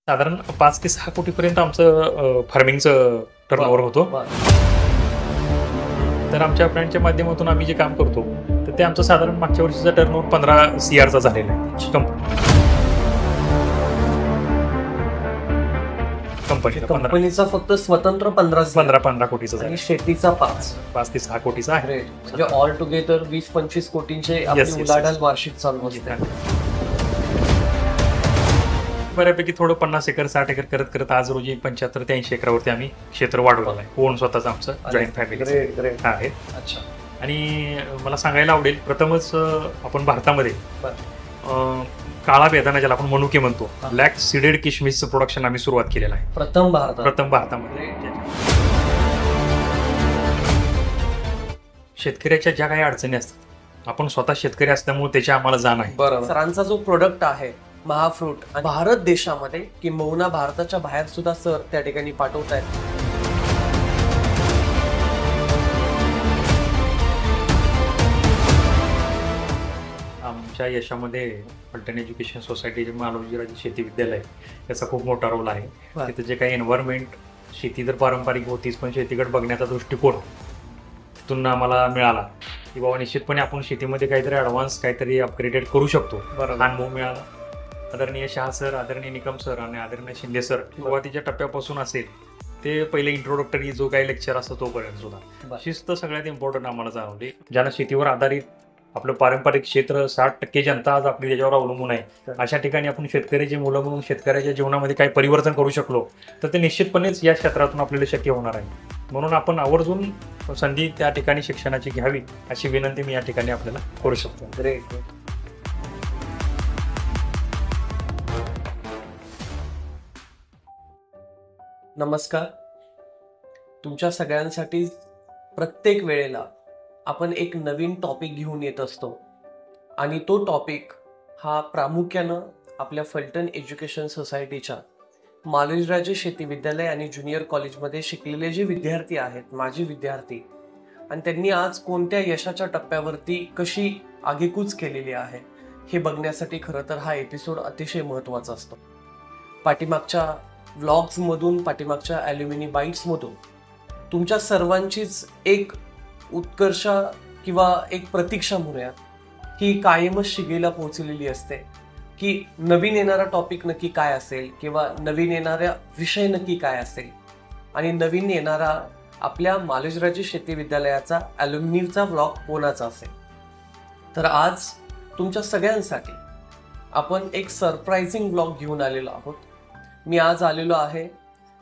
साधारण 5 ते 6 कोटीपर्यंत आमचं फार्मिंगचं टर्नओव्हर होतो. तर आमच्या ब्रँडच्या माध्यमातून आम्ही जे काम करतो तर ते आमचं साधारण मागच्या वर्षीचा टर्नओव्हर 15 CR झालेला आहे कंपनीचा फक्त स्वतंत्र 15 कोटीचा आणि शेतीचा 5 ते 6 कोटीचा आहे. म्हणजे ऑल टुगेदर 20-25 कोटींचे उलाढाल वार्षिक चालू असते. बऱ्यापैकी थोडं 50 एकर 60 एकर करत करत आज रोजी 75 ते 80 एकरावरती आम्ही क्षेत्र वाढवलं आहे. कोण स्वतःच आमचं जॉईंट फॅमिली आहे. अच्छा. आणि मला सांगायला आवडेल प्रथमच आपण भारतामध्ये काळा बेदाणा ज्याला आपण मनुके म्हणतो ब्लॅक सीडेड किशमिशचं प्रोडक्शन आम्ही सुरुवात केलेलं आहे. प्रथम भारतामध्ये. शेतकऱ्याच्या ज्या काही अडचणी असतात आपण स्वतः शेतकरी असल्यामुळे त्याची आम्हाला जाण आहे. बरोबर. सरांचा जो प्रोडक्ट आहे महाफ्रूट भारत देशामध्ये किंबहुना भारताच्या बाहेर सुद्धा सर त्या ठिकाणी पाठवत आहेत. आमच्या यशामध्ये फलटण एज्युकेशन सोसायटी जे मालोजीराजे शेती विद्यालय याचा खूप मोठा रोल आहे. तिथे जे काही एन्व्हायरमेंट शेती तर पारंपरिक होतीच पण शेतीकडे बघण्याचा दृष्टिकोन तिथून आम्हाला मिळाला की बाबा निश्चितपणे आपण शेतीमध्ये काहीतरी ॲडव्हान्स काहीतरी अपग्रेडेड करू शकतो. अनुभव मिळाला. आदरणीय शहा सर, आदरणीय निकम सर आणि आदरणीय शिंदे सर सुरुवातीच्या टप्प्यापासून असेल ते पहिले इंट्रोडक्टरी जो काही लेक्चर असतो तोपर्यंत सुद्धा शिस्त सगळ्यात इम्पॉर्टंट आम्हाला जाणवली. ज्यांना शेतीवर आधारित आपलं पारंपरिक क्षेत्र 60% जनता आज आपली त्याच्यावर अवलंबून आहे अशा ठिकाणी आपण शेतकऱ्याची मुलं म्हणून शेतकऱ्याच्या जीवनामध्ये काही परिवर्तन करू शकलो तर ते निश्चितपणेच या क्षेत्रातून आपल्याला शक्य होणार आहे. म्हणून आपण आवर्जून संधी त्या ठिकाणी शिक्षणाची घ्यावी अशी विनंती मी या ठिकाणी आपल्याला करू शकतो. नमस्कार. तुमच्या सगळ्यांसाठी प्रत्येक वेळेला आपण एक नवीन टॉपिक घेऊन येत असतो आणि तो टॉपिक हा प्रामुख्यानं आपल्या फलटण एज्युकेशन सोसायटीच्या मालोजीराजे शेती विद्यालय आणि ज्युनियर कॉलेजमध्ये शिकलेले जे विद्यार्थी आहेत माजी विद्यार्थी आणि त्यांनी आज कोणत्या यशाच्या टप्प्यावरती कशी आगेकूच केलेली आहे हे बघण्यासाठी खरं तर हा एपिसोड अतिशय महत्त्वाचा असतो. पाठीमागच्या व्लॉग्समधून पाठीमागच्या ॲल्युमिनी बाईट्समधून तुमच्या सर्वांचीच एक उत्कर्ष किंवा एक प्रतीक्षा म्हणूयात ही कायमच शिगेला पोहोचलेली असते की नवीन येणारा टॉपिक नक्की काय असेल किंवा नवीन येणारा विषय नक्की काय असेल आणि नवीन येणारा आपल्या मालोजीराजे शेती विद्यालयाचा ॲल्युमिनीचा व्लॉग कोणाचा असेल. तर आज तुमच्या सगळ्यांसाठी आपण एक सरप्रायझिंग व्लॉग घेऊन आलेलो आहोत. मी आज आलेलो आहे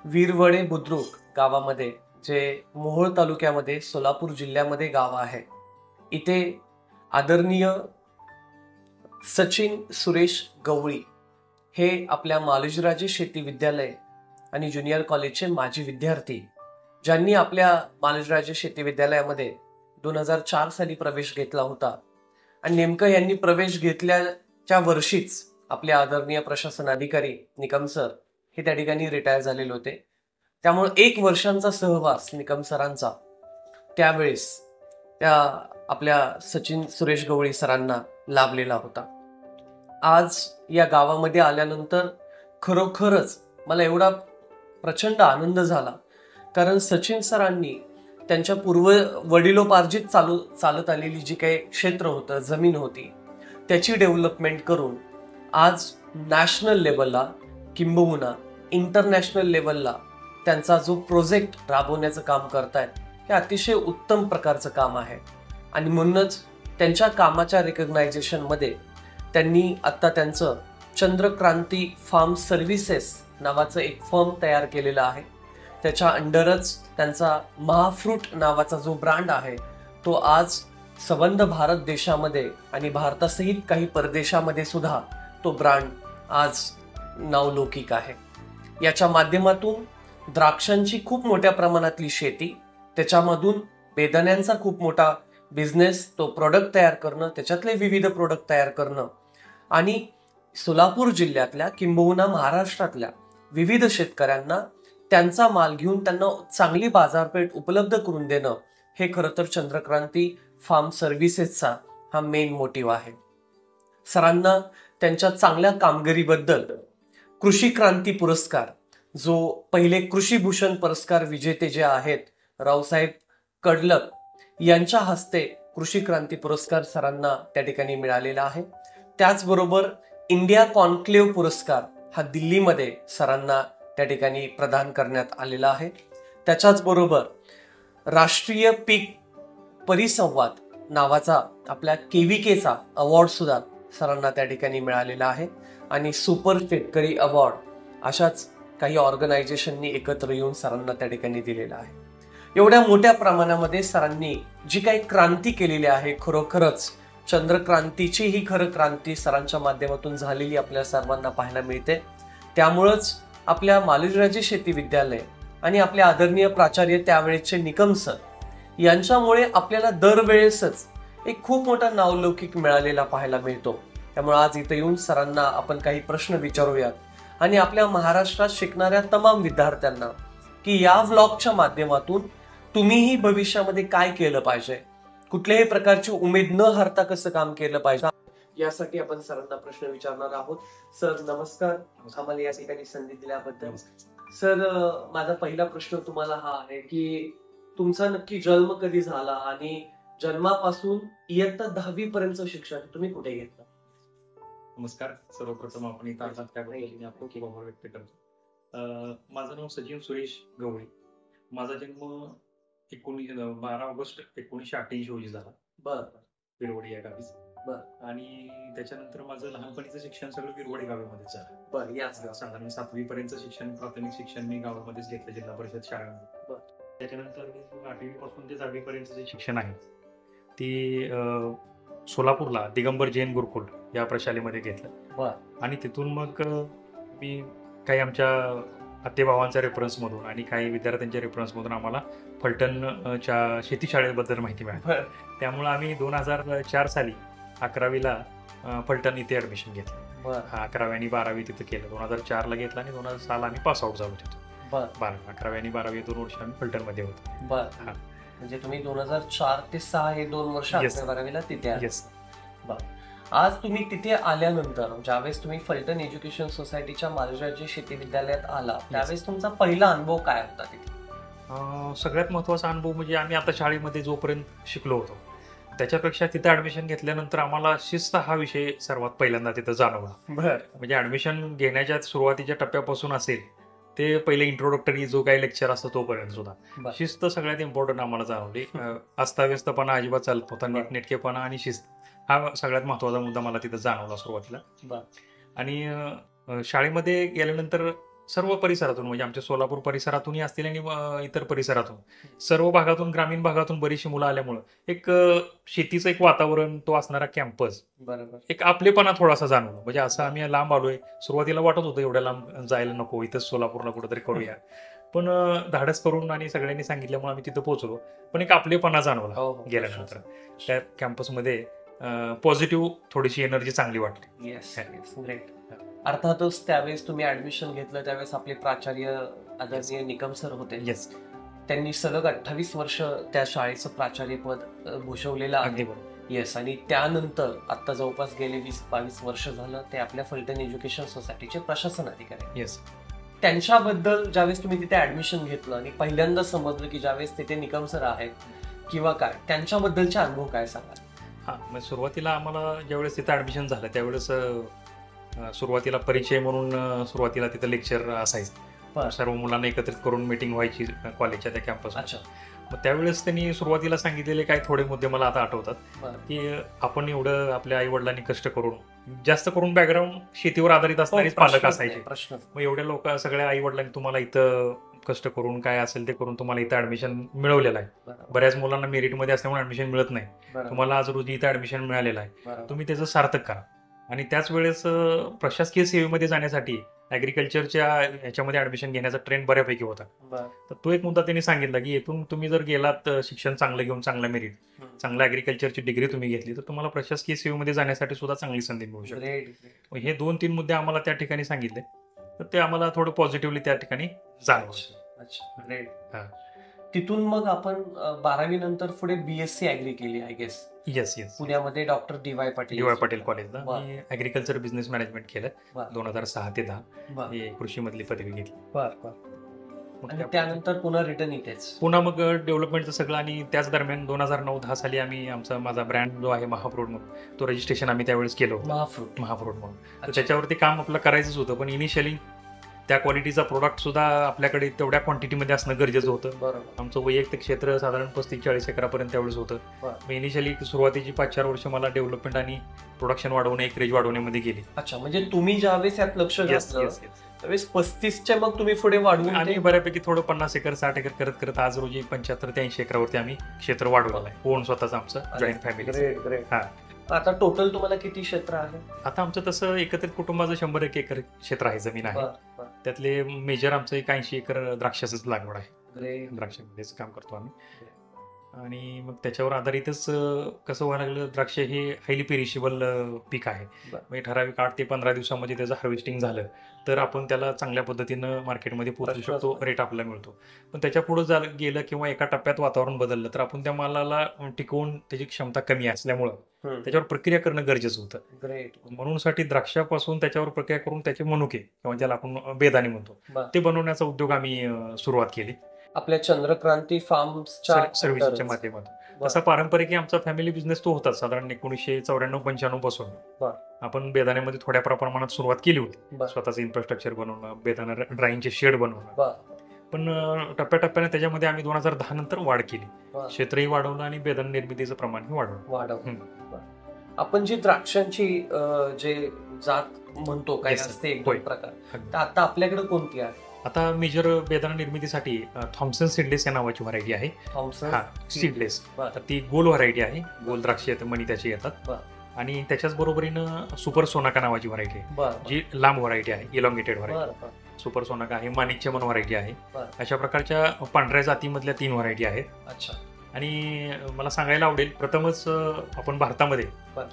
वीरवडे बुद्रुक गावामध्ये जे मोहोळ तालुक्यामध्ये सोलापूर जिल्ह्यामध्ये गाव आहे. इथे आदरणीय सचिन सुरेश गवळी हे आपल्या मालोजीराजे शेती विद्यालय आणि ज्युनियर कॉलेजचे माजी विद्यार्थी ज्यांनी आपल्या मालोजीराजे शेती विद्यालयामध्ये 2004 साली प्रवेश घेतला होता आणि नेमकं यांनी प्रवेश घेतल्याच्या वर्षीच आपले आदरणीय प्रशासन अधिकारी निकम सर हे त्या ठिकाणी रिटायर झालेले होते. त्यामुळे 1 वर्षांचा सहवास निकम सरांचा त्यावेळेस त्या आपल्या सचिन सुरेश गवळी सरांना लाभलेला होता. आज या गावामध्ये आल्यानंतर खरोखरच मला एवढा प्रचंड आनंद झाला कारण सचिन सरांनी त्यांच्या वडिलोपार्जित चालत आलेली जी काही क्षेत्र होतं जमीन होती त्याची डेव्हलपमेंट करून आज नॅशनल लेवलला किंबहुना इंटरनॅशनल लेवलला त्यांचा जो प्रोजेक्ट राबवण्याचं काम करतायत हे अतिशय उत्तम प्रकारचं काम आहे. आणि म्हणूनच त्यांच्या कामाच्या रिकग्नायझेशनमध्ये त्यांनी आत्ता त्यांचं चंद्रक्रांती फार्म सर्व्हिसेस नावाचं एक फर्म तयार केलेलं आहे. त्याच्या अंडरच त्यांचा महाफ्रूट नावाचा जो ब्रँड आहे तो आज संबंध भारत देशामध्ये आणि भारतासहित काही परदेशामध्ये सुद्धा तो ब्रँड आज नावलौकिक आहे. याच्या माध्यमातून द्राक्षांची खूप मोठ्या प्रमाणातली शेती त्याच्यामधून बेदाण्यांचा खूप मोठा बिझनेस तो प्रोडक्ट तयार करणं त्याच्यातले विविध प्रोडक्ट तयार करणं आणि सोलापूर जिल्ह्यातल्या किंबहुना महाराष्ट्रातल्या विविध शेतकऱ्यांना त्यांचा माल घेऊन त्यांना चांगली बाजारपेठ उपलब्ध करून देणं हे खरं तर चंद्रक्रांती फार्म सर्व्हिसेसचा हा मेन मोटिव्ह आहे. सरांना त्यांच्या चांगल्या कामगिरीबद्दल कृषी क्रांती पुरस्कार, जो पहिले कृषी भूषण पुरस्कार विजेते जे आहेत रावसाहेब कडलक यांच्या हस्ते कृषी क्रांती पुरस्कार सरांना त्या ठिकाणी मिळालेला आहे. त्याचबरोबर इंडिया कॉन्क्लेव्ह पुरस्कार हा दिल्लीमध्ये सरांना त्या ठिकाणी प्रदान करण्यात आलेला आहे. त्याच्याच बरोबर राष्ट्रीय पीक परिसंवाद नावाचा आपल्या केव्हीकेचा अवॉर्ड सुद्धा सरांना त्या ठिकाणी मिळालेला आहे. आणि सुपर शेतकरी अवॉर्ड अशाच काही ऑर्गनायझेशननी एकत्र येऊन सरांना त्या ठिकाणी दिलेला आहे. एवढ्या मोठ्या प्रमाणामध्ये सरांनी जी काही क्रांती केलेली आहे, खरोखरच चंद्रक्रांतीची ही खरं क्रांती सरांच्या माध्यमातून झालेली आपल्या सर्वांना पाहायला मिळते. त्यामुळंच आपल्या मालोजीराजे शेती विद्यालय आणि आपले आदरणीय प्राचार्य त्यावेळेचे निकम सर यांच्यामुळे आपल्याला दरवेळेसच एक खूप मोठा नावलौकिक मिळालेला पाहायला मिळतो. त्यामुळे आज इथं येऊन सरांना आपण काही प्रश्न विचारूयात आणि आपल्या महाराष्ट्रात शिकणाऱ्या तमाम विद्यार्थ्यांना की या व्लॉगच्या माध्यमातून तुम्हीही भविष्यामध्ये काय केलं पाहिजे, कुठल्याही प्रकारची उमेद न हरता कसं काम केलं पाहिजे, यासाठी आपण सरांना प्रश्न विचारणार आहोत. सर नमस्कार, आम्हाला या ठिकाणी संधी दिल्याबद्दल. सर, माझा पहिला प्रश्न तुम्हाला हा आहे की तुमचा नक्की जन्म कधी झाला आणि जन्मापासून इयत्ता 10वी पर्यंत शिक्षण तुम्ही कुठे घेतलं? नमस्कार. सर्वप्रथम आपण इथं आलात त्याबद्दल मी आपलं खूप आभार व्यक्त करतो. माझं नाव सचिन सुरेश गवळी. माझा जन्म 12 ऑगस्ट 1988 रोजी झाला. बरं. विरवडी या गावी. बरं. आणि त्याच्यानंतर माझं लहानपणीचं शिक्षण सगळं विरवडी गावामध्येच झालं. बरं, याच गावात. साधारण 7वी पर्यंत शिक्षण, प्राथमिक शिक्षण मी गावामध्येच घेतलं, जिल्हा परिषद शाळेमध्ये. बरं. त्याच्यानंतर 8वी पासून ते 10वी पर्यंत जे शिक्षण आहे ती सोलापूरला दिगंबर जैन गुरुकुल या प्रशालेमध्ये घेतलं. बरं. आणि तिथून मग मी काही आमच्या आत्तेभावांच्या रेफरन्समधून आणि काही विद्यार्थ्यांच्या रेफरन्समधून आम्हाला फलटणच्या शेती शाळेबद्दल माहिती मिळाली. बरं. त्यामुळे आम्ही 2004 साली 11वीला फलटण इथे ऍडमिशन घेतलं. बरं. 11वी आणि 12वी तिथं केलं. 2004ला घेतलं आणि 2006 आम्ही पास आउट झालो तिथं. बरं. 11वी आणि 12वी 2 वर्ष आम्ही फलटणमध्ये होतो. बरं. हा. म्हणजे तुम्ही 2004 ते 6 हे 2 वर्ष Yes. 11वीला तिथे आले. येस. आज तुम्ही तिथे आल्यानंतर ज्यावेळेस तुम्ही फलटण एज्युकेशन सोसायटीच्या मालोजीराजे शेती विद्यालयात आला त्यावेळेस तुमचा पहिला अनुभव काय होता तिथे? सगळ्यात महत्त्वाचा अनुभव म्हणजे आम्ही आता शाळेमध्ये जोपर्यंत शिकलो होतो त्याच्यापेक्षा तिथं ऍडमिशन घेतल्यानंतर आम्हाला शिस्त हा विषय सर्वात पहिल्यांदा तिथं जाणवला. बरं. म्हणजे ऍडमिशन घेण्याच्या सुरुवातीच्या टप्प्यापासून असेल ते पहिले इंट्रोडक्टरी जो काही लेक्चर असतो तोपर्यंत सुद्धा बरं. शिस्त सगळ्यात इम्पॉर्टंट आम्हाला जाणवली. अस्ताव्यस्तपणा अजिबात चालत होता. नीटनेटकेपणा आणि शिस्त हा सगळ्यात महत्त्वाचा मुद्दा मला तिथं जाणवला सुरुवातीला. बरं. आणि शाळेमध्ये गेल्यानंतर सर्व परिसरातून म्हणजे आमच्या सोलापूर परिसरातूनही असतील आणि इतर परिसरातून सर्व भागातून, ग्रामीण भागातून बरीचशी मुलं आल्यामुळं एक शेतीचं एक वातावरण, तो असणारा कॅम्पस, बरोबर. एक आपलेपणा थोडासा जाणवला. म्हणजे असं आम्ही लांब आलोय, सुरुवातीला वाटत होतं एवढ्या लांब जायला नको, इथंच सोलापूरला कुठेतरी करूया. पण धाडस करून आणि सगळ्यांनी सांगितल्यामुळे आम्ही तिथं पोहोचलो. पण एक आपलेपणा जाणवला हो. गेल्यानंतर. त्या कॅम्पसमध्ये पॉझिटिव्ह थोडीशी एनर्जी चांगली वाटली. येस. ग्रेट. अर्थातच त्यावेळेस तुम्ही ऍडमिशन घेतलं त्यावेळेस आपले प्राचार्य आदरणीय निकम सर होते. येस. त्यांनी सलग 28 वर्ष त्या शाळेचं प्राचार्यपद भूषवलेलं अगदी आहे. बरोबर. येस. आणि त्यानंतर आता जवळपास गेले 20-22 वर्ष झालं ते आपल्या फलटण एज्युकेशन सोसायटीचे प्रशासन अधिकारी. येस. त्यांच्याबद्दल ज्यावेळेस तुम्ही तिथे ऍडमिशन घेतलं आणि पहिल्यांदा समजलं की ज्यावेळेस तिथे निकम सर आहेत किंवा काय, त्यांच्याबद्दलचे अनुभव काय सांगाल? हां, मग सुरुवातीला आम्हाला ज्यावेळेस तिथं ऍडमिशन झालं त्यावेळेस सुरुवातीला परिचय म्हणून सुरुवातीला तिथं लेक्चर असायचं. सर्व मुलांना एकत्रित करून मीटिंग व्हायची कॉलेजच्या त्या कॅम्पस. अच्छा. मग त्यावेळेस त्यांनी सुरुवातीला सांगितलेले काही थोडे मुद्दे मला आता आठवतात की आपण एवढं आपल्या आई वडिलांनी कष्ट करून, जास्त करून बॅकग्राऊंड शेतीवर आधारित असणारे पालक असायचे. प्रश्न. मग एवढ्या लोक सगळ्या आई वडिलांनी तुम्हाला इथं कष्ट करून काय असेल ते करून तुम्हाला इथं ऍडमिशन मिळवलेलं आहे. बऱ्याच मुलांना मेरिटमध्ये असल्यामुळे ऍडमिशन मिळत नाही. तुम्हाला आज रोजी इथं ऍडमिशन मिळालेलं आहे, तुम्ही त्याचं सार्थक करा. आणि त्याच वेळेस प्रशासकीय सेवेमध्ये जाण्यासाठी ऍग्रिकल्चरच्या ह्याच्यामध्ये ऍडमिशन घेण्याचा ट्रेंड बऱ्यापैकी होता. तर तो एक मुद्दा त्यांनी सांगितला की येथून तुम्ही जर गेलात शिक्षण चांगलं घेऊन, चांगलं मेरिट, चांगलं ऍग्रिकल्चरची डिग्री तुम्ही घेतली तर तुम्हाला प्रशासकीय सेवेमध्ये जाण्यासाठी सुद्धा चांगली संधी मिळू शकते. हे 2-3 मुद्दे आम्हाला त्या ठिकाणी सांगितले तर ते आम्हाला थोडं पॉझिटिव्हली त्या ठिकाणी जाणवलं. अच्छा. ग्रेट. तिथून मग आपण 12वी नंतर पुढे BSc ऍग्री केली आय गेस येस येस पुण्यामध्ये doctor DY Patil DY Patil कॉलेजला वा. मी ऍग्रिकल्चर बिझनेस मॅनेजमेंट केलं वा. 2006 ते 10 वा. हे कृषीमधली पदवी घेतली. मग आणि त्या- त्यानंतर पुन्हा रिटर्न इथेच पुन्हा मग डेव्हलपमेंटचं सगळं आणि त्याच दरम्यान 2009-10 साली आम्ही माझा ब्रँड जो आहे महाफ्रूट म्हणून तो रजिस्ट्रेशन आम्ही त्यावेळेस केलं होतं महाफ्रूट म्हणून. तर अच्छा. त्याच्यावरती काम आपलं करायचंच होतं, पण इनिशियली त्या क्वालिटीचा प्रोडक्ट सुद्धा आपल्याकडे तेवढ्या क्वांटिटीमध्ये असणं गरजेचं होतं. बरोबर आमचं वैयक्तिक क्षेत्र साधारण 35-40 एकरापर्यंत त्यावेळेस होतं. बरं. मग इनिशियली सुरुवातीची 5-4 वर्ष मला डेव्हलपमेंट आणि प्रोडक्शन वाढवणे, एकरेज वाढवण्यामध्ये गेली. अच्छा म्हणजे तुम्ही ज्यावेळेस यात लक्ष येस घातलं येस त्यावेळेस 35च्या मग तुम्ही पुढे वाढवून आम्ही बऱ्यापैकी थोडं 50 एकर 60 एकर करत करत आज रोजी 75 ते 80 एकरावरती आम्ही क्षेत्र वाढवलं आहे. ओन स्वतःच आमचं जॉईंट फॅमिली. ग्रेट ग्रेट हा. आता टोटल तुम्हाला किती क्षेत्र आहे? आता आमचं तसं एकत्रित कुटुंबाचं 100 एकर क्षेत्र आहे, जमीन आहे. बरं. त्यातले मेजर आमचं 80 एकर द्राक्षाचंच लागवड आहे. ग्रेट द्राक्षामध्येच काम करतो आम्ही. आणि मग त्याच्यावर आधारितच कसं व्हायला लागलं, द्राक्ष हे हायली पेरिशेबल पीक आहे. बरं. म्हणजे ठराविक 8 ते 15 दिवसामध्ये त्याचं हार्वेस्टिंग झालं तर आपण त्याला चांगल्या पद्धतीनं मार्केटमध्ये पोहोचू शकतो, रेट आपल्याला मिळतो. पण त्याच्या पुढे गेलं किंवा एका टप्प्यात वातावरण बदललं तर आपण त्या मालाला टिकवून त्याची क्षमता कमी असल्यामुळं त्याच्यावर प्रक्रिया करणं गरजेचं होतं. ग्रेट म्हणून साठी द्राक्षापासून त्याच्यावर प्रक्रिया करून त्याचे मनुके किंवा ज्याला आपण बेदाणे म्हणतो बरं. ते बनवण्याचा उद्योग आम्ही सुरुवात केली आपल्या चंद्रक्रांती फार्म्सच्या सर्व्हिसच्या माध्यमातून. तसा पारंपरिक आमचा फॅमिली बिझनेस तो होता. साधारण 1994-95 पासून बरं. आपण बेदाण्यामध्ये थोड्या प्रमाणात सुरुवात केली होती. बरं. स्वतःचं इन्फ्रास्ट्रक्चर बनवणं, बेदाणा ड्राईंगचे शेड बनवणं. बरं. पण टप्प्याटप्प्याने त्याच्यामध्ये आम्ही 2010 नंतर वाढ केली. बरं. क्षेत्रही वाढवलं आणि बेदाणा निर्मितीचं प्रमाणही वाढवलं. आपण जी द्राक्षांची जे जात म्हणतो काय Yes, sir. असते एक होय. दोन प्रकार अगदी. तर आता आपल्याकडे कोणती आहे? आता मेजर बेदाणा निर्मितीसाठी थॉम्सन सीडलेस या नावाची व्हरायटी आहे. थॉम्सन हा सीडलेस. बरं. तर ती गोल व्हरायटी आहे. गोल द्राक्षे मणी त्याची येतात. बरं. आणि त्याच्याच बरोबरीनं सुपर सोनाका नावाची व्हरायटी आहे, बरं जी लांब व्हरायटी आहे, इलॉंगेटेड व्हरायटी. बरं सुपर सोनाका आहे, माणिकचमन व्हरायटी आहे. बरं. अशा प्रकारच्या पांढऱ्या जातीमधल्या 3 व्हरायटी आहेत. अच्छा आणि मला सांगायला आवडेल, प्रथमच आपण भारतामध्ये बरं.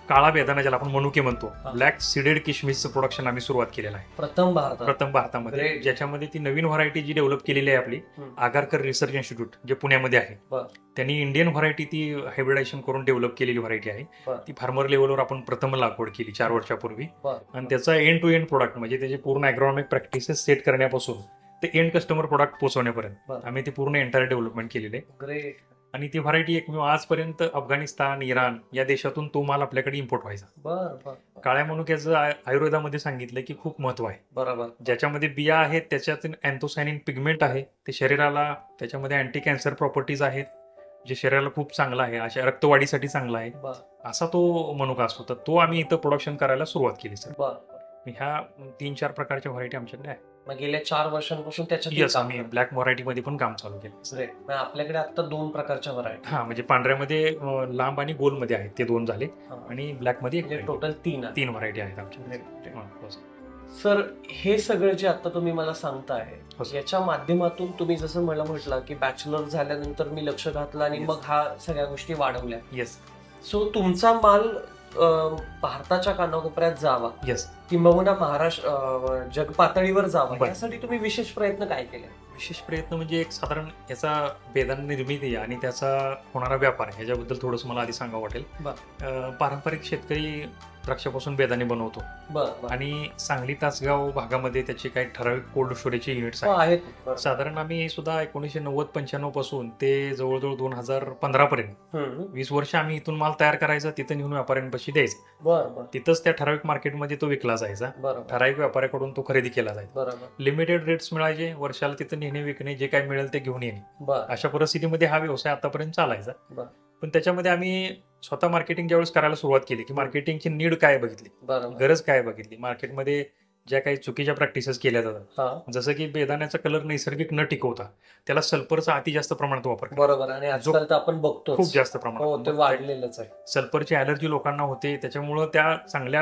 काळा बेदाणा ज्याला आपण मनुके म्हणतो, हा. ब्लॅक सीडेड किशमिशचं प्रोडक्शन आम्ही सुरुवात केलेलं आहे प्रथम भारतामध्ये. Great. ज्याच्यामध्ये ती नवीन व्हरायटी जी डेव्हलप केलेली आहे आपली आगारकर रिसर्च इन्स्टिट्यूट जे पुण्यामध्ये आहे, बरं. त्यांनी इंडियन व्हरायटी ती हायब्रिडायझेशन करून डेव्हलप केलेली व्हरायटी आहे. बरं. ती फार्मर लेवलवर आपण प्रथम लागवड केली 4 वर्षापूर्वी. बरं. आणि त्याचा एंड टू एंड प्रोडक्ट म्हणजे त्याचे पूर्ण अॅग्रॉनॉमिक प्रॅक्टिसेस सेट करण्यापासून ते एंड कस्टमर प्रोडक्ट पोहोचवण्यापर्यंत बरं. आम्ही ती पूर्ण एंटायर डेव्हलपमेंट केलेली आहे. ग्रेट आणि ती व्हरायटी एकमेव आजपर्यंत अफगाणिस्तान, इराण या देशातून तो माल आपल्याकडे इम्पोर्ट व्हायचा. बरं काळ्या मनुक्याचं आयुर्वेदामध्ये सांगितलं की खूप महत्व आहे. बरोबर ज्याच्यामध्ये बिया आहेत, त्याच्यातून अँथोसायनिन पिगमेंट आहे, ते शरीराला त्याच्यामध्ये अँटी कॅन्सर प्रॉपर्टीज आहेत, जे शरीराला खूप चांगलं आहे, अशा रक्तवाढीसाठी चांगला आहे, बरं असा तो मनुका असतो. तर तो आम्ही इथं प्रोडक्शन करायला सुरुवात केली सर. बरं ह्या 3-4 प्रकारच्या व्हरायटी आमच्याकडे आहे. मग गेल्या 4 वर्षांपासून त्याच्यात येस, आम्ही ब्लॅक व्हरायटीमध्ये पण काम चालू केलं. ग्रेट. मग आपल्याकडे आता 2 प्रकारच्या व्हरायटी हा, म्हणजे पांढऱ्यामध्ये लांब आणि गोलमध्ये आहेत ते 2 झाले, आणि ब्लॅकमध्ये म्हणजे टोटल 3 3 व्हरायटी आहेत आमच्या. सर हे सगळं जे आता तुम्ही मला सांगताय हो, सर. याच्या माध्यमातून तुम्ही जसं मला म्हटलं की बॅचलर झाल्यानंतर मी लक्ष घातलं आणि Yes. मग हा सगळ्या गोष्टी वाढवल्या. येस सो तुमचा माल भारताच्या कानाकोपऱ्यात जावा येस. किंबहुना महाराष्ट्र जग पातळीवर जावा बरं. यासाठी तुम्ही विशेष प्रयत्न काय केले? विशेष प्रयत्न म्हणजे एक साधारण याचा बेदाणा निर्मिती आणि त्याचा होणारा व्यापार ह्याच्याबद्दल थोडंसं मला आधी सांगावं वाटेल. पारंपरिक शेतकरी द्राक्षापासून बेदाणे बनवतो, बरं आणि सांगली तासगाव भागामध्ये त्याचे काही ठराविक कोल्ड स्टोरेजचे युनिट्स आहेत. आहेत बरं. साधारण आम्ही सुद्धा 1990-95 पासून ते जवळजवळ 2015 पर्यंत 20 वर्ष आम्ही इथून माल तयार करायचा, तिथं नेऊन व्यापाऱ्यांपाशी द्यायचा. बरं तिथंच त्या ठराविक मार्केटमध्ये तो विकला जायचा, बरं ठराविक व्यापाऱ्याकडून तो खरेदी केला जायचा. बरोबर लिमिटेड रेट्स मिळायचे, वर्षाला तिथं नेणे विकणे, जे काय मिळेल ते घेऊन येणे, बरं अशा परिस्थितीमध्ये हा व्यवसाय आतापर्यंत चालायचा. बरं. पण त्याच्यामध्ये आम्ही स्वतः मार्केटिंग ज्यावेळेस करायला सुरुवात केली की मार्केटिंगची नीड काय बघितली, बरोबर गरज काय बघितली, मार्केटमध्ये ज्या काही चुकीच्या प्रॅक्टिसेस केल्या जातात, हा जसं की बेदाण्याचा कलर नैसर्गिक न टिकवता त्याला सल्फरचा अति जास्त प्रमाणात वापर करतात. बरोबर आणि आजकाल तर आपण बघतो खूप जास्त हो ते प्रमाणात वाढलेलंच आहे. सल्फरची अलर्जी लोकांना होते, त्याच्यामुळं त्या चांगल्या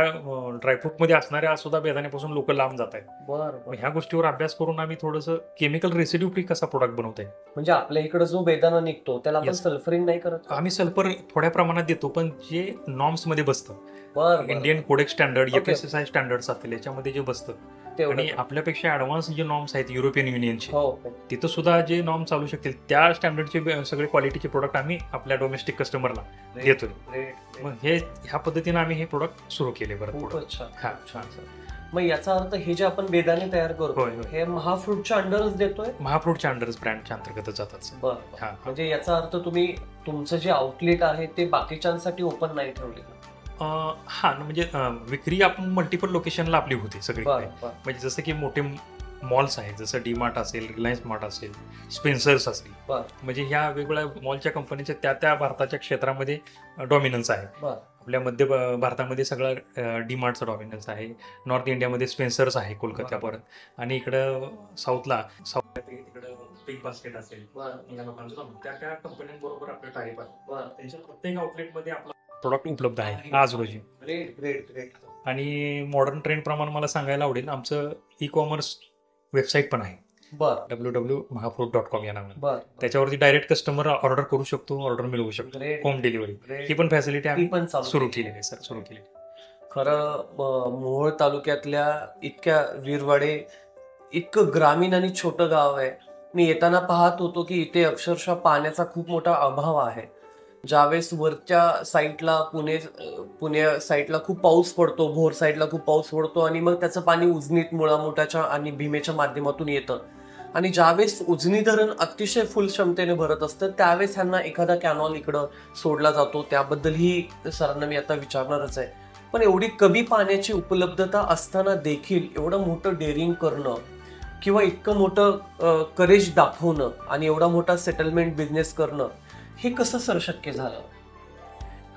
ड्रायफ्रूटमध्ये असणाऱ्या सुद्धा बेदाण्यापासून लोक लांब जात आहेत. बरं ह्या गोष्टीवर अभ्यास करून आम्ही थोडंसं केमिकल रेसिड्यू फ्री कसा प्रोडक्ट बनवता येईल. म्हणजे आपल्या इकडे जो बेदाणा निघतो त्याला आपण Yes. सल्फरिंग नाही करत का? आम्ही सल्फर थोड्या प्रमाणात देतो, पण जे नॉर्म्स मध्ये बसतं, बरं Indian codex standard, Okay. FSSAI standards असतील याच्यामध्ये जे बसतं तेवढं आणि आपल्यापेक्षा ऍडव्हान्स जे नॉर्म्स आहेत युरोपियन युनियनचे, हो तिथं सुद्धा जे नॉर्म चालू शकतील त्या स्टँडर्डचे सगळे क्वालिटीचे प्रोडक्ट आम्ही आपल्या डोमेस्टिक कस्टमरला देतोय. ग्रेट. मग ह्या पद्धतीने आम्ही हे प्रोडक्ट सुरू केले बरं पुढं. खूपच छान. हा. छान सर. मग याचा अर्थ हे जे आपण बेदाणे तयार करतो होय, होय. हे महाफ्रूटच्या अंडरच देतोय. महाफ्रूटच्या अंडरच ब्रँडच्या अंतर्गतच जातात. बरं. हा. म्हणजे याचा अर्थ तुम्ही तुमचं जे आउटलेट आहे ते बाकीच्यांसाठी ओपन नाही ठेवलेलं. हा म्हणजे विक्री आपण मल्टिपल लोकेशनला आपली होती सगळी. बरं. म्हणजे जसं की मोठे मॉल्स आहेत, जसं डीमार्ट असेल, रिलायन्स मार्ट असेल, स्पेन्सर्स असतील, बरं. म्हणजे ह्या वेगवेगळ्या मॉलच्या कंपनीच्या त्या भारताच्या क्षेत्रामध्ये डॉमिनन्स आहे. बरं. आपल्या मध्य भारतामध्ये सगळं डीमार्टचं डॉमिनन्स आहे. नॉर्थ इंडियामध्ये स्पेन्सर्स आहे कोलकात्यापर्यंत, आणि इकडं साऊथला तिकडं बिग बास्केट असेल, या लोकांचं त्या कंपन्यांबरोबर आपलं टाईप आहे. त्यांच्या प्रत्येक आउटलेटमध्ये आपला प्रोडक्ट उपलब्ध आहे आज रोजी. ग्रेट. आणि मॉडर्न ट्रेंड प्रमाणे मला सांगायला आवडेल, आमचं ई-कॉमर्स वेबसाईट पण आहे, बरं. www.mahafruit.com या नावाने. बरं. त्याच्यावरती डायरेक्ट कस्टमर ऑर्डर करू शकतो, ऑर्डर मिळवू शकतो, होम डिलिव्हरी. ही पण फॅसिलिटी आम्ही पण सुरू केलेली आहे सर, सुरू केली. खरं मोहोळ तालुक्यातल्या इतक्या विरवाडे, इतकं ग्रामीण आणि छोटं गाव आहे. मी येताना पाहत होतो की इथे अक्षरशः पाण्याचा खूप मोठा अभाव आहे. ज्यावेळेस वरच्या साईडला पुणे साईडला खूप पाऊस पडतो, भोर साईडला खूप पाऊस पडतो, आणि मग त्याचं पाणी उजनीत, मुळामुठाच्या आणि भीमेच्या माध्यमातून येतं. आणि ज्यावेळेस उजनी धरण अतिशय फुल क्षमतेने भरत असतं त्यावेळेस ह्यांना एखादा कॅनॉल इकडं सोडला जातो. त्याबद्दलही सरांना मी आता विचारणारच आहे. पण एवढी कमी पाण्याची उपलब्धता असताना देखील एवढं मोठं डेअरिंग करणं किंवा इतकं मोठं करेज दाखवणं आणि एवढा मोठा सेटलमेंट बिझनेस करणं, हे कसं सर शक्य झालं?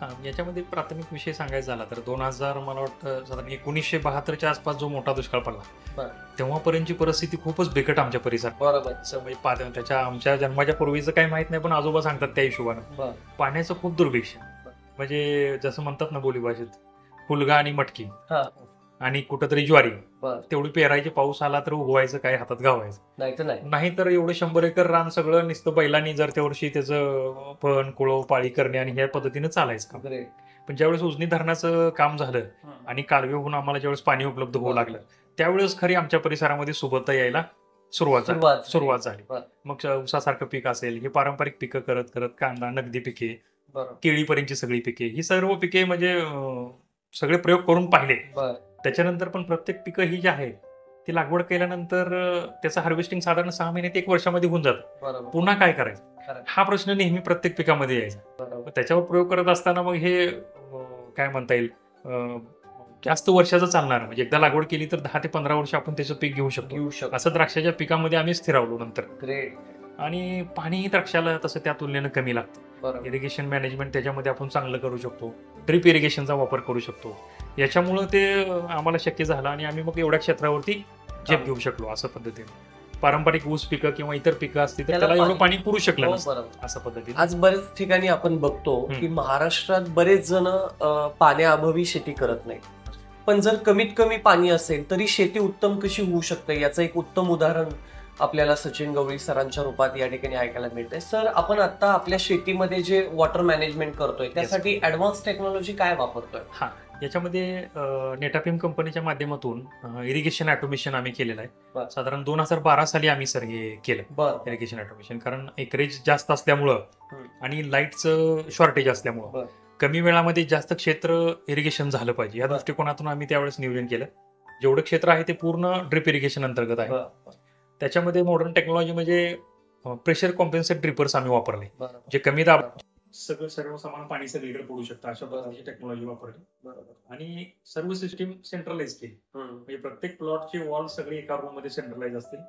हा, याच्यामध्ये प्राथमिक विषय सांगायचा झाला तर 2000 मला वाटतं साधारण 1972च्या आसपास जो मोठा दुष्काळ पडला, तेव्हापर्यंतची परिस्थिती खूपच बिकट आमच्या परिसरात. बरोबर. म्हणजे त्याच्या आमच्या जन्माच्या पूर्वीचं काही माहित नाही, पण आजोबा सांगतात त्या हिशोबानं पाण्याचं खूप दुर्भिक्ष. म्हणजे जसं म्हणतात ना बोली भाषेत, फुलगा आणि मटकी आणि कुठंतरी ज्वारी, तेवढी पेरायची, पाऊस आला तर उगवायचं, काय हातात गावायचं, नाही तर एवढं 100 एकर रान सगळं नुसतं बैलांनी जर त्या वर्षी त्याचं पण कुळव पाळी करणे आणि ह्या पद्धतीनं चालायचं काम. पण ज्यावेळेस उजनी धरणाचं काम झालं आणि कालवे होऊन आम्हाला ज्यावेळेस पाणी उपलब्ध होऊ लागलं, त्यावेळेस खरी आमच्या परिसरामध्ये सुबत्ता यायला सुरुवात झाली. मग ऊसासारखं पीक असेल, हे पारंपरिक पिकं करत करत कांदा, नगदी पिके, केळीपर्यंतची सगळी पिके, ही सर्व पिके म्हणजे सगळे प्रयोग करून पाहिले. त्याच्यानंतर पण प्रत्येक पिकं ही जी आहे ती लागवड केल्यानंतर त्याचं हार्वेस्टिंग साधारण 6 महिने ते 1 वर्षामध्ये होऊन जातं. पुन्हा काय करायचं हा प्रश्न नेहमी प्रत्येक पिकामध्ये यायचा. त्याच्यावर प्रयोग करत असताना मग हे काय म्हणता येईल, जास्त वर्षाचं चालणार, म्हणजे एकदा लागवड केली तर 10 ते 15 वर्ष आपण त्याचं पीक घेऊ शकतो. असं द्राक्षाच्या पिकामध्ये आम्ही स्थिरावलो नंतर. आणि पाणीही द्राक्षाला तसं त्या तुलनेनं कमी लागतं. इरिगेशन मॅनेजमेंट त्याच्यामध्ये आपण चांगलं करू शकतो, ड्रिप इरिगेशनचा वापर करू शकतो. याच्यामुळं ते आम्हाला शक्य झालं आणि आम्ही मग एवढ्या क्षेत्रावरती झेप घेऊ शकलो. असं पद्धतीने पारंपरिक ऊस पिकं किंवा इतर पिकं असतील तर त्याला एवढं पाणी पुरू शकलं नसतं. असं पद्धतीने आज बरेच ठिकाणी आपण बघतो की महाराष्ट्रात बरेच जण पाण्याअभावी शेती करत नाही, पण जर कमीत कमी पाणी असेल तरी शेती उत्तम कशी होऊ शकते याचं एक उत्तम उदाहरण आपल्याला सचिन गवळी सरांच्या रूपात या ठिकाणी ऐकायला मिळतंय. सर, आपण आता आपल्या शेतीमध्ये जे वॉटर मॅनेजमेंट करतोय त्यासाठी ऍडव्हान्स टेक्नॉलॉजी काय वापरतोय? हा, याच्यामध्ये नेटापिम कंपनीच्या माध्यमातून इरिगेशन ऑटोमेशन आम्ही केलेलं आहे. साधारण 2012 साली आम्ही सर हे केलं इरिगेशन ऑटोमेशन. कारण एकरेज जास्त असल्यामुळं आणि लाईटचं शॉर्टेज असल्यामुळं कमी वेळामध्ये जास्त क्षेत्र इरिगेशन झालं पाहिजे या दृष्टिकोनातून आम्ही त्यावेळेस नियोजन केलं. जेवढं क्षेत्र आहे ते पूर्ण ड्रिप इरिगेशन अंतर्गत आहे. त्याच्यामध्ये मॉडर्न टेक्नॉलॉजी म्हणजे प्रेशर कॉम्पेन्सेट ड्रिपर्स आम्ही वापरले, जे कमी दाब सगळं सर्वसमान पाणी सगळीकडे पडू शकतं अशा प्रकारची टेक्नॉलॉजी वापरली. आणि सर्व सिस्टीम सेंट्रलाइज केली, म्हणजे प्रत्येक प्लॉटची वॉल सगळी एका रूम मध्ये सेंट्रलाइज असतील.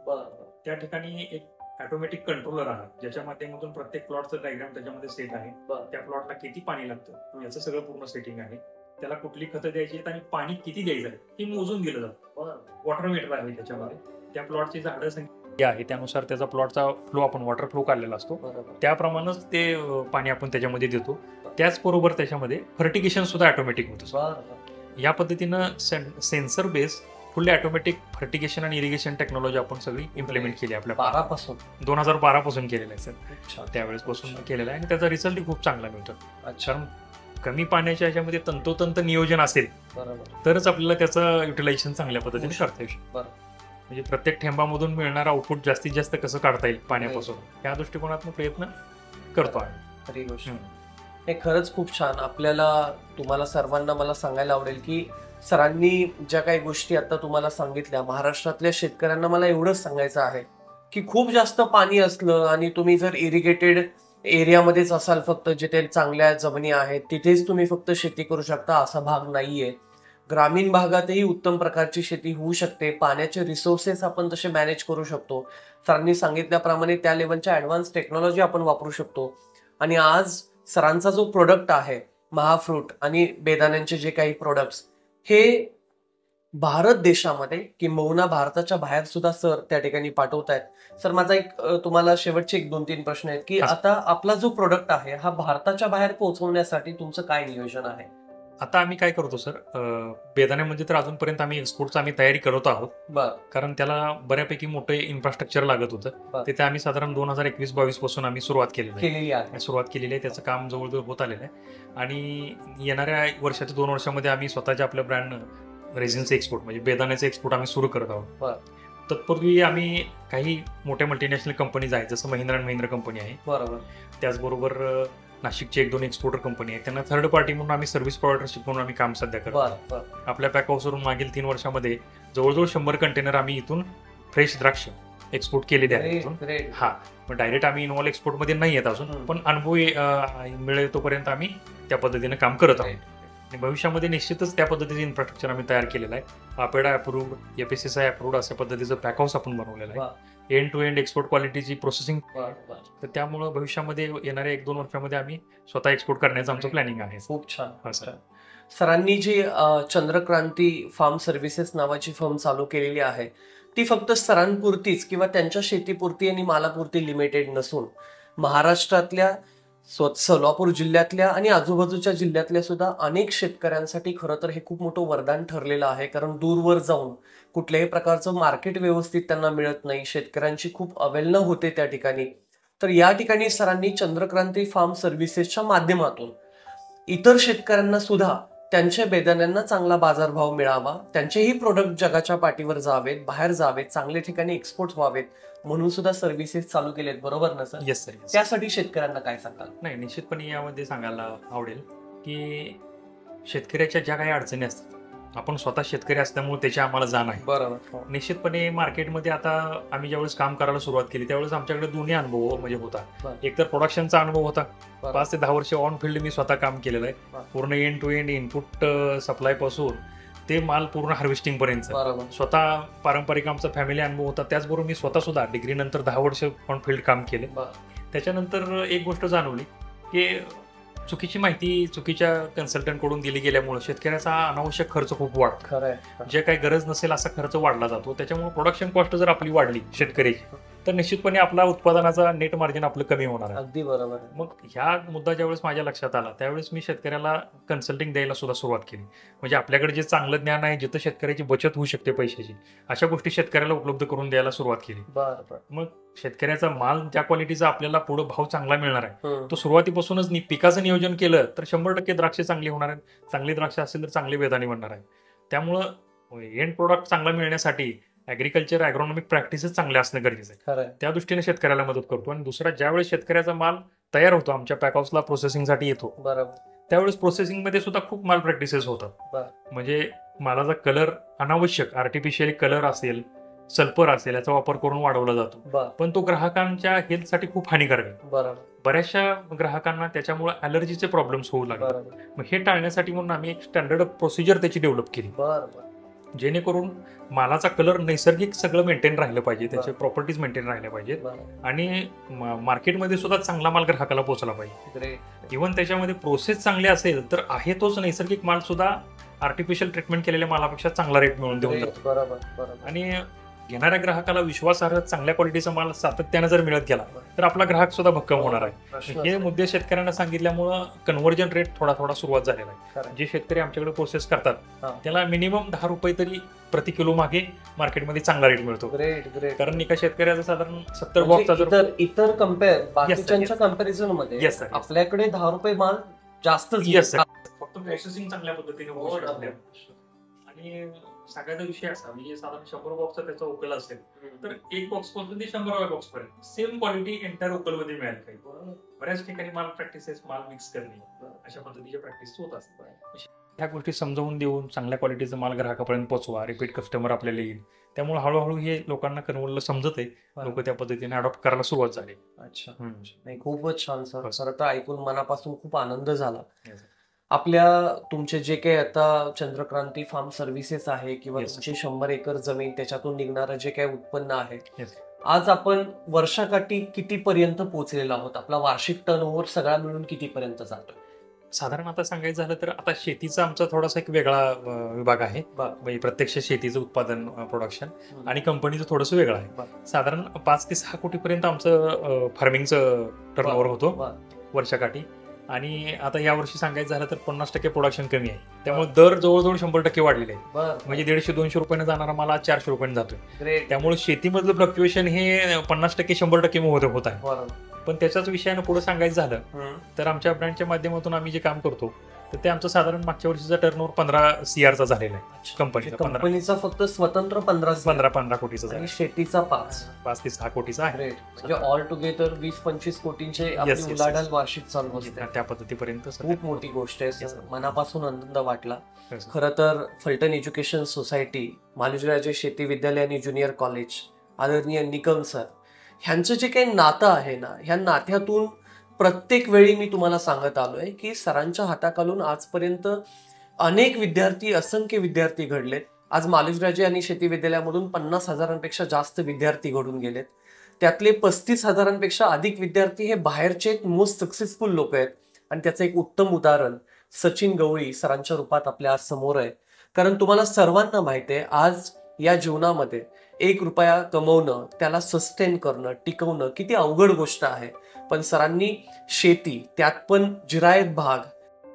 त्या ठिकाणी एक ऑटोमॅटिक कंट्रोलर आहे ज्याच्या माध्यमातून प्रत्येक प्लॉटचं डायग्राम त्याच्यामध्ये सेट आहे. त्या प्लॉटला किती पाणी लागतं याचं सगळं पूर्ण सेटिंग आहे. त्याला कुठली खतं द्यायची आणि पाणी किती द्यायचं आहे हे मोजून दिलं जातं. वॉटर मीटर आहे त्याच्यामध्ये. त्या प्लॉटची झाडं संख्या आहे त्यानुसार त्याचा प्लॉटचा फ्लो आपण वॉटर फ्लो काढलेला असतो, त्याप्रमाणेच ते पाणी आपण त्याच्यामध्ये देतो. त्याचबरोबर त्याच्यामध्ये फर्टिगेशन सुद्धा ऑटोमॅटिक होतं. या पद्धतीनं sensor base fully automatic fertigation आणि इरिगेशन टेक्नॉलॉजी आपण सगळी इम्प्लिमेंट केली आपल्या 2012 पासून केलेलं आहे सर. त्यावेळेस पासून केलेलं आहे आणि त्याचा रिझल्ट खूप चांगला मिळतो. कारण कमी पाण्याच्या ह्याच्यामध्ये तंतोतंत नियोजन असेल बरोबर तरच आपल्याला त्याचं युटिलायझेशन चांगल्या पद्धतीने करता येऊ शकतं. बरोबर. म्हणजे प्रत्येक थेंबामधून मिळणारा आउटपुट जास्तीत जास्त कसं काढता येईल पाण्यापासून, या दृष्टिकोनातून प्रयत्न करतो आहे. खरी गोष्ट. हे खरंच खूप छान. आपल्याला तुम्हाला सर्वांना मला सांगायला आवडेल की सरांनी ज्या काही गोष्टी आता तुम्हाला सांगितल्या, महाराष्ट्रातल्या शेतकऱ्यांना मला एवढंच सांगायचं आहे की खूप जास्त पाणी असलं आणि तुम्ही जर इरिगेटेड एरियामध्येच असाल, फक्त जिथे चांगल्या जमिनी आहेत तिथेच तुम्ही फक्त शेती करू शकता असा भाग नाहीये. ग्रामीण भागातही उत्तम प्रकारची शेती होऊ शकते. पाण्याचे रिसोर्सेस आपण तसे मॅनेज करू शकतो. सरांनी सांगितल्याप्रमाणे त्या लेवलच्या ऍडव्हान्स टेक्नॉलॉजी आपण वापरू शकतो. आणि आज सरांचा जो प्रोडक्ट आहे महाफ्रूट आणि बेदाण्यांचे जे काही प्रोडक्ट्स, हे भारत देशामध्ये किंबहुना भारताच्या बाहेर सुद्धा सर त्या ठिकाणी पाठवतायत. सर माझा एक तुम्हाला शेवटचे 1-2-3 प्रश्न आहेत की आता आपला जो प्रोडक्ट आहे हा भारताच्या बाहेर पोहोचवण्यासाठी तुमचं काय नियोजन आहे? आता आम्ही काय करतो सर, बेदाण्यामध्ये तर अजूनपर्यंत आम्ही एक्सपोर्टची आम्ही तयारी करत आहोत. कारण त्याला बऱ्यापैकी मोठे इन्फ्रास्ट्रक्चर लागत होतं. तिथे आम्ही साधारण 2021-22 पासून आम्ही सुरुवात केलेली आहे. त्याचं काम जवळजवळ होत आलेलं आहे. आणि येणाऱ्या वर्षाच्या 2 वर्षामध्ये आम्ही स्वतःच्या आपल्या ब्रँडनं रेझिनचे एक्सपोर्ट म्हणजे बेदाण्याचे एक्सपोर्ट आम्ही सुरू करत आहोत. तत्पूर्वी आम्ही काही मोठ्या मल्टीनॅशनल कंपनीज आहेत, जसं महिंद्रा अँड महिंद्रा कंपनी आहे. बरोबर. त्याचबरोबर नाशिकची 1-2 एक्सपोर्टर कंपनी आहे. त्यांना थर्ड पार्टी म्हणून आम्ही सर्व्हिस प्रोव्हायडरशिप म्हणून आम्ही काम सध्या करतो. आपल्या पॅक हाऊसवरून मागील 3 वर्षामध्ये जवळजवळ 100 कंटेनर आम्ही इथून फ्रेश द्राक्ष एक्सपोर्ट केलेले आहेत. हा, डायरेक्ट आम्ही इन्व्हॉल्व एक्सपोर्टमध्ये नाही येत अजून, पण अनुभव मिळेल तोपर्यंत आम्ही त्या पद्धतीने काम करत आहोत. आणि भविष्यामध्ये निश्चितच त्या पद्धतीचं इन्फ्रास्ट्रक्चर आम्ही तयार केलेलं आहे. APEDA अप्रूव्ड, FSSAI अप्रूव्ड अशा पद्धतीचं पॅक हाऊस आपण बनवलेलं आहे. एंड टू एंड एक्सपोर्ट क्वालिटीची प्रोसेसिंग. तर त्यामुळे भविष्यामध्ये येणाऱ्या 1-2 वर्षामध्ये आम्ही स्वतः एक्सपोर्ट करण्याचं आमचं प्लॅनिंग आहे. खूप छान. सरांनी जी चंद्रक्रांती फार्म सर्व्हिसेस नावाची फर्म चालू केलेली आहे, ती फक्त सरांपुरतीच किंवा त्यांच्या शेतीपुरती आणि मालापुरती लिमिटेड नसून महाराष्ट्रातल्या सोलापूर जिल्ह्यातल्या आणि आजूबाजूच्या जिल्ह्यातल्या सुद्धा अनेक शेतकऱ्यांसाठी खरं तर हे खूप मोठं वरदान ठरलेलं आहे. कारण दूरवर जाऊन कुठल्याही प्रकारचं मार्केट व्यवस्थित त्यांना मिळत नाही, शेतकऱ्यांची खूप अवहेलना होते त्या ठिकाणी. तर या ठिकाणी सरांनी चंद्रक्रांती फार्म सर्व्हिसेसच्या माध्यमातून इतर शेतकऱ्यांना सुद्धा त्यांच्या बेदाण्यांना चांगला बाजारभाव मिळावा, त्यांचेही प्रोडक्ट जगाच्या पाठीवर जावेत, बाहेर जावेत, चांगल्या ठिकाणी एक्सपोर्ट व्हावेत म्हणून सुद्धा सर्व्हिसेस चालू केलेत. बरोबर ना सर? Yes sir. त्यासाठी शेतकऱ्यांना काय सांगाल? नाही, निश्चितपणे यामध्ये सांगायला आवडेल की शेतकऱ्याच्या ज्या काही अडचणी असतात, आपण स्वतः शेतकरी असल्यामुळे त्याची आम्हाला जाण आहे. बरोबर. निश्चितपणे मार्केटमध्ये आता आम्ही ज्यावेळेस काम करायला सुरुवात केली त्यावेळेस आमच्याकडे दोन्ही अनुभव म्हणजे होता. एक तर प्रोडक्शनचा अनुभव होता. 5 ते 10 वर्ष ऑन फील्ड मी स्वतः काम केलेलं आहे. पूर्ण end to end input supply पासून ते माल पूर्ण हार्वेस्टिंग पर्यंत स्वतः पारंपरिक आमचा फॅमिली अनुभव होता. त्याचबरोबर मी स्वतः सुद्धा डिग्री नंतर 10 वर्ष ऑन फील्ड काम केले. त्याच्यानंतर एक गोष्ट जाणवली की चुकीची माहिती चुकीच्या कन्सल्टंट कडून दिली गेल्यामुळे शेतकऱ्याचा अनावश्यक खर्च खूप वाढतो. जे काही गरज नसेल असा खर्च वाढला जातो. त्याच्यामुळे प्रोडक्शन कॉस्ट जर आपली वाढली शेतकऱ्याची तर निश्चितपणे आपला उत्पादनाचा नेट मार्जिन आपलं कमी होणार आहे. अगदी बरोबर. मग ह्या मुद्दा ज्यावेळेस माझ्या लक्षात आला त्यावेळेस मी शेतकऱ्याला कन्सल्टिंग द्यायला सुद्धा सुरुवात केली. म्हणजे आपल्याकडे जे चांगलं ज्ञान आहे, जिथं शेतकऱ्याची बचत होऊ शकते पैशाची, अशा गोष्टी शेतकऱ्याला उपलब्ध करून द्यायला सुरुवात केली. मग शेतकऱ्याचा माल ज्या क्वालिटीचा आपल्याला पुढे भाव चांगला मिळणार आहे तो सुरुवातीपासूनच पिकाचं नियोजन केलं तर 100% द्राक्षे चांगली होणार आहेत. चांगली द्राक्ष असेल तर चांगले बेदाणे बनणार आहे. त्यामुळं एंड प्रोडक्ट चांगला मिळण्यासाठी ऍग्रिकल्चर ॲग्रोनॉमिक प्रॅक्टिसेस चांगल्या असणं गरजेचं आहे. त्या दृष्टीने शेतकऱ्याला मदत करतो. आणि दुसरा, ज्यावेळेस शेतकऱ्याचा माल तयार होतो आमच्या पॅक हाऊसला प्रोसेसिंगसाठी येतो, त्यावेळेस प्रोसेसिंगमध्ये सुद्धा खूप माल प्रॅक्टिसेस होतात. म्हणजे मालाचा कलर अनावश्यक आर्टिफिशियल कलर असेल, सल्फर असेल याचा वापर करून वाढवला जातो, पण तो ग्राहकांच्या हेल्थसाठी खूप हानिकारक आहे. बऱ्याचशा ग्राहकांना त्याच्यामुळे अलर्जीचे प्रॉब्लेम्स होऊ लागले. मग हे टाळण्यासाठी म्हणून आम्ही एक स्टँडर्ड प्रोसिजर त्याची डेव्हलप केली, जेणेकरून मालाचा कलर नैसर्गिक सगळं मेंटेन राहिलं पाहिजे, त्याचे प्रॉपर्टीज मेंटेन राहिल्या पाहिजेत आणि मार्केटमध्ये सुद्धा चांगला माल ग्राहकाला पोहोचला पाहिजे. इव्हन त्याच्यामध्ये प्रोसेस चांगली असेल तर आहे तोच नैसर्गिक माल सुद्धा आर्टिफिशियल ट्रीटमेंट केलेल्या मालापेक्षा चांगला रेट मिळून देऊन जातो. आणि घेणाऱ्या ग्राहकाला विश्वासार्ह चांगल्या क्वालिटीचा माल सातत्याने जर मिळत गेला तर आपला ग्राहक सुद्धा भक्कम होणार आहे. हे मुद्दे शेतकऱ्यांना सांगितल्यामुळं कन्व्हर्जन रेट थोडा सुरुवात झालेला आहे. जे शेतकरी आमच्याकडे प्रोसेस करतात त्याला मिनिमम 10 रुपये तरी प्रति किलो मागे मार्केटमध्ये चांगला रेट मिळतो. कारण एका शेतकऱ्याचा साधारण 70 बॉक्सचा इतर कम्पेअर बाकीच्या कम्पॅरिझन मध्ये आपल्याकडे 10 रुपये माल जास्त. फक्त प्रोसेसिंग चांगल्या पद्धतीने होऊ शकते. आणि सगळ्याचा विषय असा म्हणजे साधारण 100 बॉक्सचा त्याचा उकल असेल तर एक बॉक्स पासून ते 100व्या बॉक्स पर्यंत सेम क्वालिटी एंटायर उकल मध्ये मिळेल. काही बऱ्याच ठिकाणी माल प्रॅक्टिसेस माल मिक्स करणे अशा पद्धतीच्या प्रॅक्टिस होत असतात. ह्या गोष्टी समजावून देऊन चांगल्या क्वालिटीचा माल ग्राहकापर्यंत पोहोचवा, रिपीट कस्टमर आपल्याला येईल. त्यामुळे हळूहळू हे लोकांना कन्व्हर्टला समजत आहे, लोक त्या पद्धतीने अडॉप्ट करायला सुरुवात झाली. अच्छा, नाही खूपच छान सर. खरं तर ऐकून मनापासून खूप आनंद झाला. Yes. आपल्या तुमचे जे काही आता चंद्रक्रांती फार्म सर्व्हिसेस आहे किंवा Yes. तुमची 100 एकर जमीन त्याच्यातून निघणारं जे काही उत्पन्न आहे, Yes. आज आपण वर्षाकाठी किती पर्यंत पोहोचलेलो आहोत? आपला वार्षिक टर्नओव्हर सगळा मिळून किती पर्यंत जातो? साधारण आता सांगायचं झालं तर आता शेतीचा आमचा थोडासा एक वेगळा विभाग आहे. म्हणजे प्रत्यक्ष शेतीचं उत्पादन प्रोडक्शन आणि कंपनीचं थोडंसं वेगळं आहे. साधारण 5 ते 6 कोटी पर्यंत आमचं फार्मिंगचं टर्नओव्हर होतो वर्षाकाठी. आणि आता या वर्षी सांगायचं झालं तर 50% प्रोडक्शन कमी आहे. त्यामुळे दर जवळजवळ 100% वाढलेले आहे. म्हणजे 150-200 रुपयाने जाणारा मला 400 रुपयाने जातोय. त्यामुळे शेतीमधलं फ्लक्च्युएशन हे 50% 100% होत आहे. पण त्याच्याच विषयानं पुढे सांगायचं झालं तर आमच्या ब्रँडच्या माध्यमातून आम्ही जे काम करतो तर ते आमचं साधारण मागच्या वर्षीचा टर्नओव्हर 15 CR चा झालेला आहे. कंपनीचा फक्त स्वतंत्र 15 कोटीचा आणि शेतीचा 5 ते 6 कोटीचा आहे. म्हणजे ऑल टुगेदर 20-25 कोटींचे आपली उलाढाल वार्षिक चालू असते. त्या पद्धतीपर्यंत खूप मोठी गोष्ट आहे. मनापासून आनंद वाटला. खरं तर फलटण एज्युकेशन सोसायटी, मालुजीराजे शेती विद्यालय आणि ज्युनियर कॉलेज, आदरणीय निकम सर, ह्यांचं जे काही नातं आहे ना, ह्या नात्यातून प्रत्येक वेळी मी तुम्हाला सांगत आलोय की सरांच्या हाताखालून आजपर्यंत अनेक विद्यार्थी, असंख्य विद्यार्थी घडलेत. आज मालुजीराजे आणि शेती विद्यालयामधून 50,000पेक्षा जास्त विद्यार्थी घडून गेलेत. त्यातले 35,000पेक्षा अधिक विद्यार्थी हे बाहेरचे मोस्ट सक्सेसफुल लोक आहेत. आणि त्याचं एक उत्तम उदाहरण सचिन गवळी सरांच्या रूपात आपल्या आज समोर आहे. कारण तुम्हाला सर्वांना माहिती आहे आज या जीवनामध्ये 1 रुपया कमवणं, त्याला सस्टेन करणं, टिकवणं किती अवघड गोष्ट आहे. पण सरांनी शेती, त्यात पण जिरायत भाग,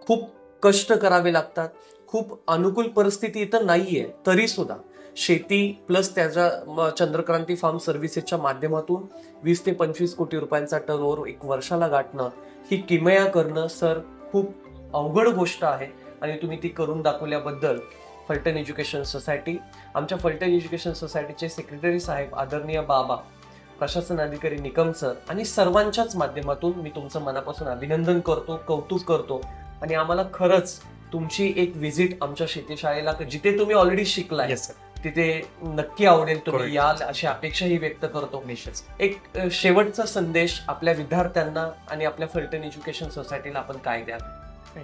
खूप कष्ट करावे लागतात. खूप अनुकूल परिस्थिती इथं नाहीये तरी सुद्धा शेती प्लस त्याच्या चंद्रक्रांती फार्म सर्व्हिसेसच्या माध्यमातून 20 ते 25 कोटी रुपयांचा टर्नओव्हर एक वर्षाला गाठणं, ही किमया करणं सर खूप अवघड गोष्ट आहे. आणि तुम्ही ती करून दाखवल्याबद्दल फलटण एज्युकेशन सोसायटी, आमच्या फलटण एज्युकेशन सोसायटीचे सेक्रेटरी साहेब आदरणीय बाबा, प्रशासन अधिकारी निकम सर आणि सर्वांच्याच माध्यमातून मी तुमचं मनापासून अभिनंदन करतो, कौतुक करतो. आणि आम्हाला खरंच तुमची एक व्हिजिट आमच्या शेतीशाळेला, जिथे तुम्ही ऑलरेडी शिकलाय, तिथे नक्की आवडेल, तुम्ही याल अशी अपेक्षाही व्यक्त करतो. एक शेवटचा संदेश आपल्या विद्यार्थ्यांना आणि आपल्या फलटण एज्युकेशन सोसायटीला आपण काय द्याल?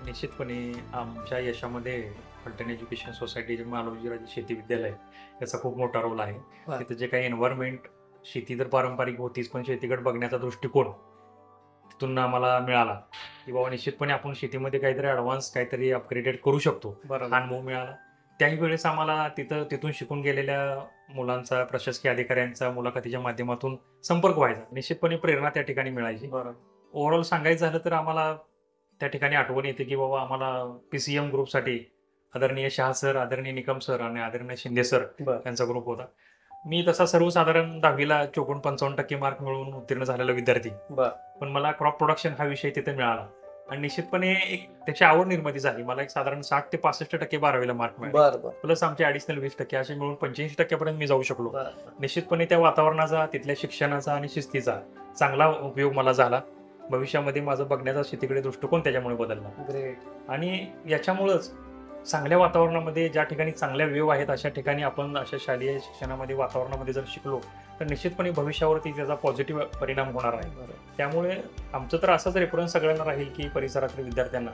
निश्चितपणे आमच्या यशामध्ये फलटण एज्युकेशन सोसायटी जे मालुजीराजे शेती विद्यालय याचा खूप मोठा रोल आहे. तिथे जे काही एन्व्हायरमेंट, शेती तर पारंपरिक होतीच पण शेतीकडे बघण्याचा दृष्टिकोन तिथून आम्हाला मिळाला की बाबा निश्चितपणे आपण शेतीमध्ये काहीतरी ऍडव्हान्स, काहीतरी अपग्रेडेड करू शकतो, हा अनुभव मिळाला. त्याही वेळेस आम्हाला तिथून शिकून गेलेल्या मुलांचा, प्रशासकीय अधिकाऱ्यांचा मुलाखतीच्या माध्यमातून संपर्क व्हायचा. निश्चितपणे प्रेरणा त्या ठिकाणी मिळायची. ओव्हरऑल सांगायचं झालं तर आम्हाला त्या ठिकाणी आठवण येते की बाबा आम्हाला PCM ग्रुपसाठी आदरणीय शाह सर, आदरणीय निकम सर आणि आदरणीय शिंदे सर यांचा ग्रुप होता. मी तसा सर्वसाधारण 10वीला 54-55% मार्क मिळवून उत्तीर्ण झालेला विद्यार्थी, पण मला क्रॉप प्रोडक्शन हा विषय तिथे मिळाला आणि निश्चितपणे एक त्याची आवड निर्माती झाली. मला एक साधारण 60 ते 65% 12वीला मार्क मिळाले, प्लस आमचे ॲडिशनल 20% असे मिळून 85% पर्यंत मी जाऊ शकलो. निश्चितपणे त्या वातावरणाचा, तिथल्या शिक्षणाचा आणि शिस्तीचा चांगला उपयोग मला झाला. भविष्यामध्ये माझं बघण्याचा शेतीकडे दृष्टिकोन त्याच्यामुळे बदलला. आणि याच्यामुळेच चांगल्या वातावरणामध्ये, ज्या ठिकाणी चांगल्या वेव आहेत अशा ठिकाणी आपण अशा शालेय शिक्षणामध्ये वातावरणामध्ये जर शिकलो तर निश्चितपणे भविष्यावरती त्याचा पॉझिटिव्ह परिणाम होणार आहे. त्यामुळे आमचं तर असाच रेफरन्स सगळ्यांना राहील की परिसरातील विद्यार्थ्यांना,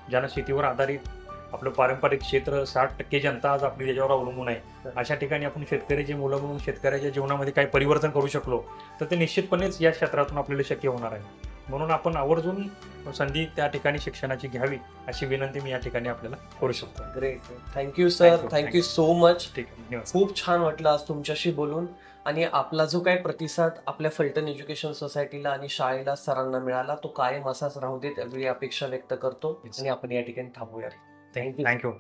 ज्यांना शेतीवर आधारित आपलं पारंपरिक क्षेत्र, 60% जनता आज आपली त्याच्यावर अवलंबून आहे, अशा ठिकाणी आपण शेतकऱ्याची मुलं म्हणून शेतकऱ्याच्या जीवनामध्ये काही परिवर्तन करू शकलो तर ते निश्चितपणेच या क्षेत्रातून आपल्याला शक्य होणार आहे. म्हणून आपण आवर्जून संधी त्या ठिकाणी शिक्षणाची घ्यावी अशी विनंती मी या ठिकाणी आपल्याला करू शकतो. Great, thank you sir, thank you so much. खूप छान वाटलं आज तुमच्याशी बोलून. आणि आपला जो काही प्रतिसाद आपल्या फलटण एज्युकेशन सोसायटीला आणि शाळेला, सरांना मिळाला तो कायम असाच राहू देत एवढी अपेक्षा व्यक्त करतो. आणि आपण या ठिकाणी थांबूया. थँक्यू.